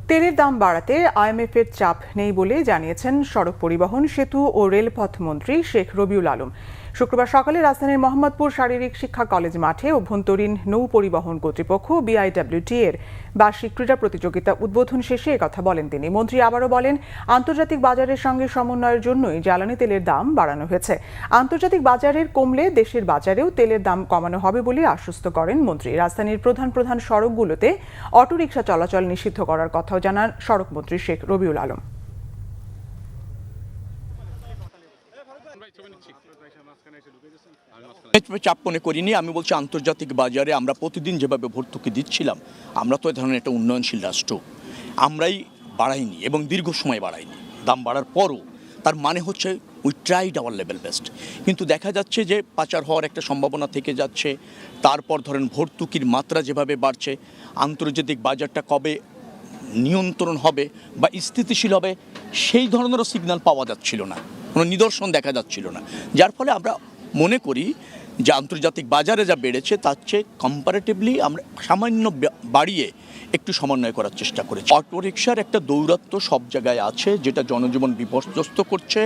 তেলের দাম বাড়াতে আইএমএফের চাপ নেই বলে জানিয়েছেন সড়ক পরিবহন, সেতু ও রেলপথ মন্ত্রী শেখ রবিউল আলম। শুক্রবার সকালে রাজধানীর মোহাম্মদপুর শারীরিক শিক্ষা কলেজ মাঠে অভ্যন্তরীণ নৌ পরিবহন কর্তৃপক্ষ বিআইডব্লিউটি এর বার্ষিক ক্রীড়া প্রতিযোগিতা উদ্বোধন শেষে একথা বলেন তিনি। মন্ত্রী আবারও বলেন, আন্তর্জাতিক বাজারের সঙ্গে সমন্বয়ের জন্যই জ্বালানি তেলের দাম বাড়ানো হয়েছে। আন্তর্জাতিক বাজারের কমলে দেশের বাজারেও তেলের দাম কমানো হবে বলে আশ্বস্ত করেন মন্ত্রী। রাজধানীর প্রধান সড়কগুলোতে অটোরিকশা চলাচল নিষিদ্ধ করার কথাও জানান সড়ক মন্ত্রী শেখ রবিউল আলম। চাপ মনে করিনি। আমি বলছি, আন্তর্জাতিক বাজারে আমরা প্রতিদিন যেভাবে ভর্তুকি দিচ্ছিলাম, আমরা তো এ ধরনের একটা উন্নয়নশীল রাষ্ট্র, আমরাই বাড়াইনি এবং দীর্ঘ সময় বাড়াইনি। দাম বাড়ার পরও তার মানে হচ্ছে we tried hour level best. কিন্তু দেখা যাচ্ছে যে পাচার হওয়ার একটা সম্ভাবনা থেকে যাচ্ছে। তারপর ধরেন ভর্তুকির মাত্রা যেভাবে বাড়ছে, আন্তর্জাতিক বাজারটা কবে নিয়ন্ত্রণ হবে বা স্থিতিশীল হবে সেই ধরনেরও সিগন্যাল পাওয়া যাচ্ছিল না, কোনো নিদর্শন দেখা যাচ্ছিল না। যার ফলে আমরা মনে করি যে আন্তর্জাতিক বাজারে যা বেড়েছে তার চেয়ে কম্পারেটিভলি আমরা সামান্য বাড়িয়ে একটু সমন্বয় করার চেষ্টা করেছি। অটোরিকশার একটা দৌরাত্ম্য সব জায়গায় আছে, যেটা জনজীবন বিপর্যস্ত করছে।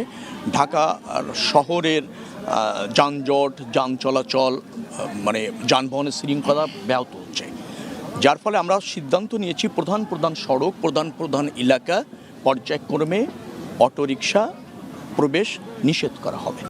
ঢাকা শহরের যানজট, যান চলাচল, মানে যানবাহনের শৃঙ্খলা ব্যাহত হচ্ছে। যার ফলে আমরা সিদ্ধান্ত নিয়েছি প্রধান সড়ক, প্রধান এলাকা পর্যায়ক্রমে অটোরিকশা প্রবেশ নিষেধ করা হবে।